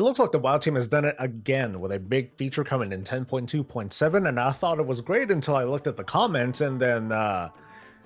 It looks like the WoW team has done it again with a big feature coming in 10.2.7, and I thought it was great until I looked at the comments and then,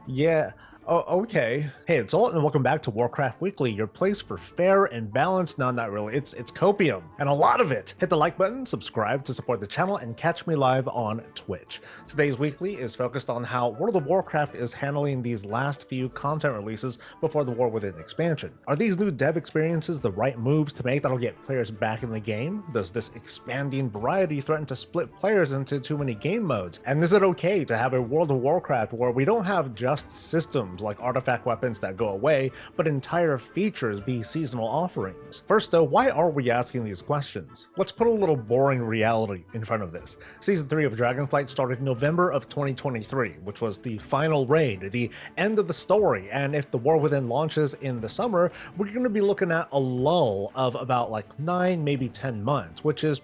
yeah. Oh, okay. Hey, it's Alt and welcome back to Warcraft Weekly, your place for fair and balanced, no, not really, it's copium, and a lot of it. Hit the like button, subscribe to support the channel, and catch me live on Twitch. Today's Weekly is focused on how World of Warcraft is handling these last few content releases before the War Within expansion. Are these new dev experiences the right moves to make that'll get players back in the game? Does this expanding variety threaten to split players into too many game modes? And is it okay to have a World of Warcraft where we don't have just systems like artifact weapons that go away, but entire features be seasonal offerings? First though, why are we asking these questions? Let's put a little boring reality in front of this. Season 3 of Dragonflight started November of 2023, which was the final raid, the end of the story, and if the War Within launches in the summer, we're going to be looking at a lull of about like 9, maybe 10 months, which is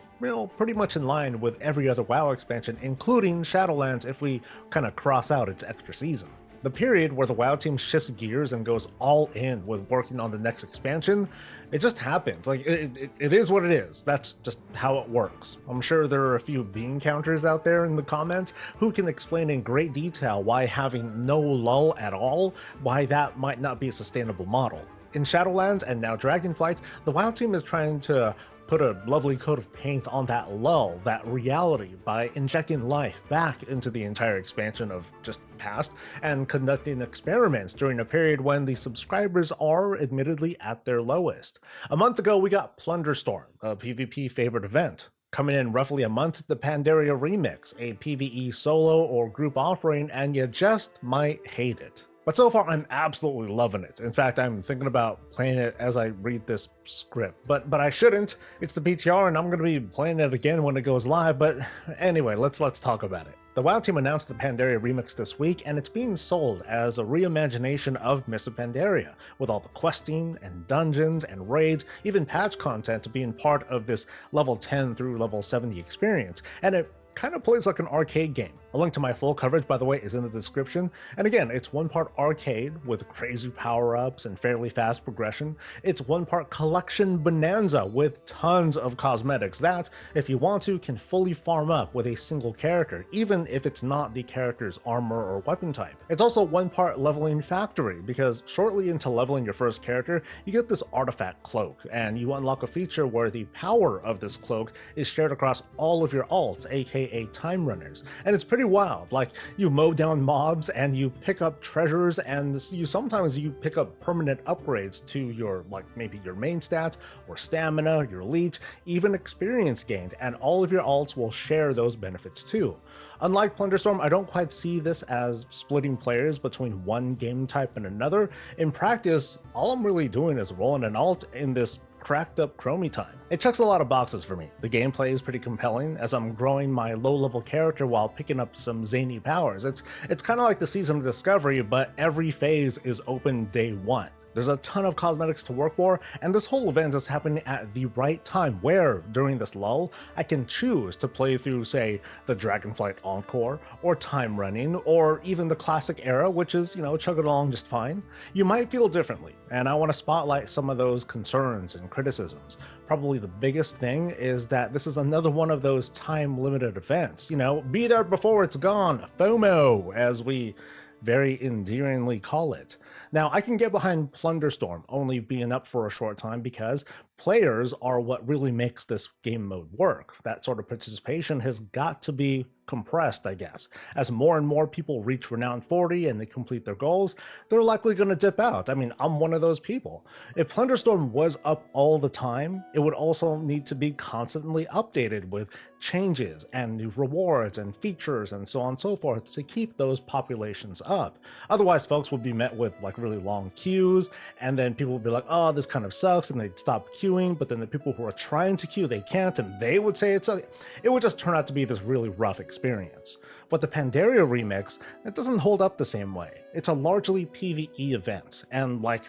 pretty much in line with every other WoW expansion, including Shadowlands if we kind of cross out its extra season. The period where the WoW team shifts gears and goes all in with working on the next expansion, it just happens. Like, it is what it is. That's just how it works. I'm sure there are a few bean counters out there in the comments who can explain in great detail why having no lull at all, why that might not be a sustainable model. In Shadowlands and now Dragonflight, the WoW team is trying to put a lovely coat of paint on that lull, that reality, by injecting life back into the entire expansion of just past and conducting experiments during a period when the subscribers are admittedly at their lowest. A month ago, we got Plunderstorm, a PvP favorite event. Coming in roughly a month, the Pandaria Remix, a PvE solo or group offering, and you just might hate it. But so far, I'm absolutely loving it. In fact, I'm thinking about playing it as I read this script, but I shouldn't. It's the PTR, and I'm going to be playing it again when it goes live. But anyway, let's talk about it. The WoW team announced the Pandaria Remix this week, and it's being sold as a reimagination of Mists of Pandaria, with all the questing and dungeons and raids, even patch content being part of this level 10 through level 70 experience. And it kind of plays like an arcade game. A link to my full coverage, by the way, is in the description. And again, it's one part arcade with crazy power-ups and fairly fast progression. It's one part collection bonanza with tons of cosmetics that, if you want to, can fully farm up with a single character, even if it's not the character's armor or weapon type. It's also one part leveling factory, because shortly into leveling your first character, you get this artifact cloak, and you unlock a feature where the power of this cloak is shared across all of your alts, aka time runners. And it's pretty wild. Like, you mow down mobs and you pick up treasures, and sometimes you pick up permanent upgrades to your, like, maybe your main stat or stamina, your leech, even experience gained, and all of your alts will share those benefits too. Unlike Plunderstorm, I don't quite see this as splitting players between one game type and another. In practice, all I'm really doing is rolling an alt in this cracked up chromie time. It checks a lot of boxes for me. The gameplay is pretty compelling as I'm growing my low level character while picking up some zany powers. It's kind of like the Season of Discovery, but every phase is open day one. There's a ton of cosmetics to work for, and this whole event is happening at the right time where, during this lull, I can choose to play through, say, the Dragonflight Encore, or Time Running, or even the Classic Era, which is, chugging along just fine. You might feel differently, and I want to spotlight some of those concerns and criticisms. Probably the biggest thing is that this is another one of those time-limited events. Be there before it's gone, FOMO, as we very endearingly call it. Now, I can get behind Plunderstorm only being up for a short time because players are what really makes this game mode work. That sort of participation has got to be compressed, I guess. As more and more people reach Renown 40 and they complete their goals, they're likely going to dip out. I mean, I'm one of those people. If Plunderstorm was up all the time, it would also need to be constantly updated with changes and new rewards and features and so on and so forth to keep those populations up. Otherwise, folks would be met with like really long queues, and then people would be like, oh, this kind of sucks, and they'd stop queuing, but then the people who are trying to queue, they can't, and they would say it's okay. It would just turn out to be this really rough experience. But the Pandaria Remix, it doesn't hold up the same way. It's a largely PvE event, and like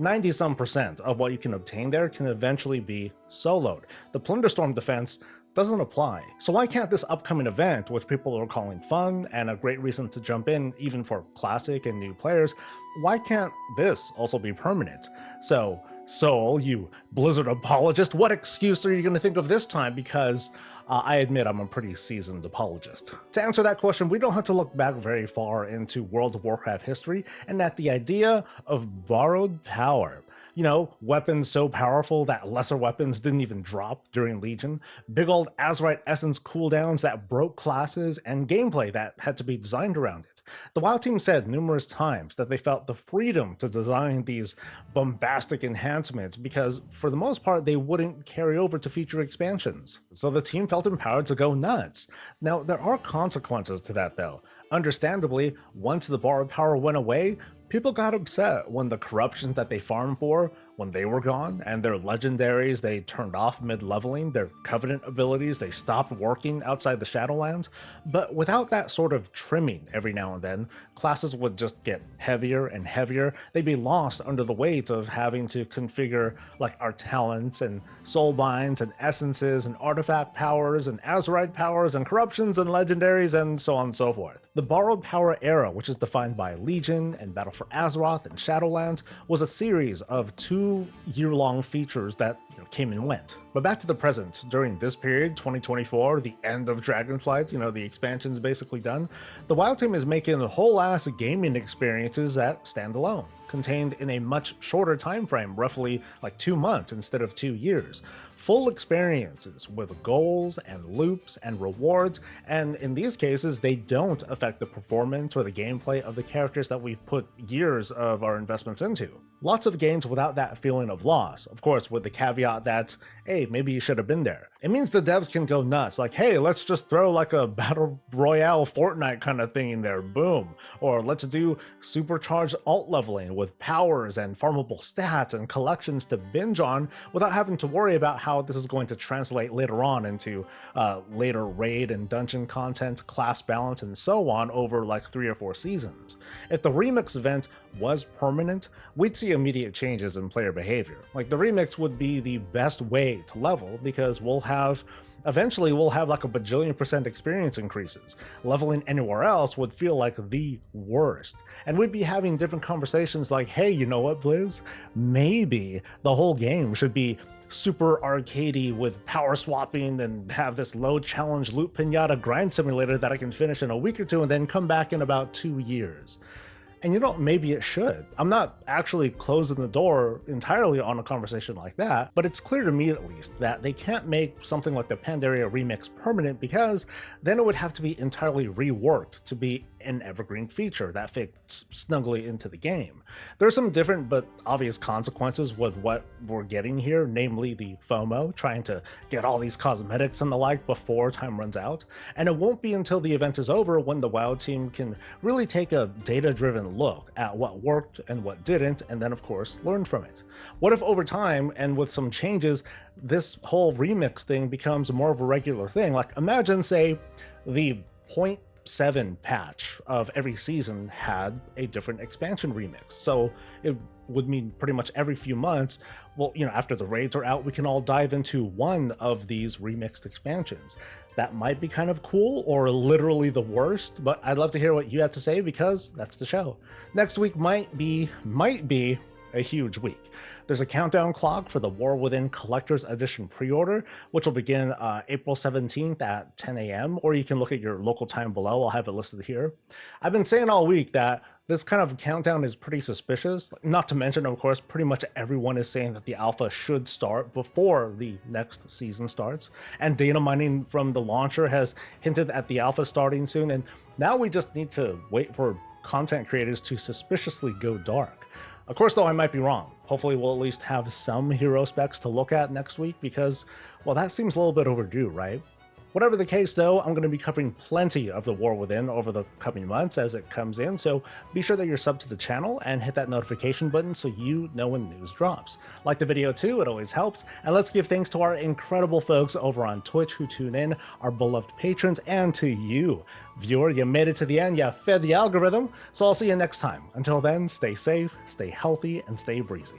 90-some% of what you can obtain there can eventually be soloed. The Plunderstorm defense doesn't apply. So why can't this upcoming event, which people are calling fun and a great reason to jump in even for classic and new players, why can't this also be permanent? So Soul, you Blizzard apologist, what excuse are you going to think of this time? Because I admit I'm a pretty seasoned apologist. To answer that question, we don't have to look back very far into World of Warcraft history and at the idea of borrowed power. You know, weapons so powerful that lesser weapons didn't even drop during Legion, big old Azerite essence cooldowns that broke classes, and gameplay that had to be designed around it. The WoW team said numerous times that they felt the freedom to design these bombastic enhancements because, for the most part, they wouldn't carry over to future expansions. So the team felt empowered to go nuts. Now, there are consequences to that though. Understandably, once the borrowed power went away, people got upset when the corruption that they farmed for, when they were gone, and their legendaries they turned off mid-leveling, their covenant abilities they stopped working outside the Shadowlands. But without that sort of trimming every now and then, classes would just get heavier and heavier. They'd be lost under the weight of having to configure like our talents and soul binds and essences and artifact powers and Azerite powers and corruptions and legendaries and so on and so forth. The borrowed power era, which is defined by Legion and Battle for Azeroth and Shadowlands, was a series of 2-year-long features that came and went. But back to the present, during this period, 2024, the end of Dragonflight, the expansion's basically done, the WoW team is making whole ass gaming experiences that stand alone, contained in a much shorter time frame, roughly like 2 months instead of 2 years. Full experiences with goals and loops and rewards, and in these cases, they don't affect the performance or the gameplay of the characters that we've put years of our investments into. Lots of gains without that feeling of loss, of course, with the caveat that, hey, maybe you should have been there. It means the devs can go nuts, like, hey, let's just throw like a Battle Royale Fortnite kind of thing in there, boom. Or let's do supercharged alt leveling with powers and farmable stats and collections to binge on without having to worry about how this is going to translate later on into later raid and dungeon content, class balance, and so on over like 3 or 4 seasons. If the remix event was permanent, we'd see immediate changes in player behavior. Like, the remix would be the best way to level because eventually we'll have like a bajillion% experience increases. Leveling anywhere else would feel like the worst. And we'd be having different conversations like, hey, you know what, Blizz? Maybe the whole game should be super arcadey with power swapping and have this low challenge loot pinata grind simulator that I can finish in a week or 2 and then come back in about 2 years. And maybe it should. I'm not actually closing the door entirely on a conversation like that, but it's clear to me at least that they can't make something like the Pandaria remix permanent because then it would have to be entirely reworked to be an evergreen feature that fits snugly into the game. There's some different but obvious consequences with what we're getting here, namely the FOMO, trying to get all these cosmetics and the like before time runs out. And it won't be until the event is over when the WoW team can really take a data-driven look at what worked and what didn't, and then of course learn from it. What if over time and with some changes, this whole remix thing becomes more of a regular thing? Like, imagine, say, the 0.7 patch of every season had a different expansion remix. So it would mean pretty much every few months, well, after the raids are out, we can all dive into one of these remixed expansions. That might be kind of cool or literally the worst, but I'd love to hear what you have to say because that's the show. Next week might be a huge week. There's a countdown clock for the War Within Collector's Edition pre-order, which will begin April 17th at 10 a.m., or you can look at your local time below. I'll have it listed here. I've been saying all week that this kind of countdown is pretty suspicious, not to mention, of course, pretty much everyone is saying that the alpha should start before the next season starts, and data mining from the launcher has hinted at the alpha starting soon, and now we just need to wait for content creators to suspiciously go dark. Of course, though, I might be wrong. Hopefully we'll at least have some hero specs to look at next week because, well, that seems a little bit overdue, right? Whatever the case, though, I'm going to be covering plenty of the War Within over the coming months as it comes in, so be sure that you're subbed to the channel and hit that notification button so you know when news drops. Like the video too, it always helps, and let's give thanks to our incredible folks over on Twitch who tune in, our beloved patrons, and to you, viewer. You made it to the end, you fed the algorithm, so I'll see you next time. Until then, stay safe, stay healthy, and stay breezy.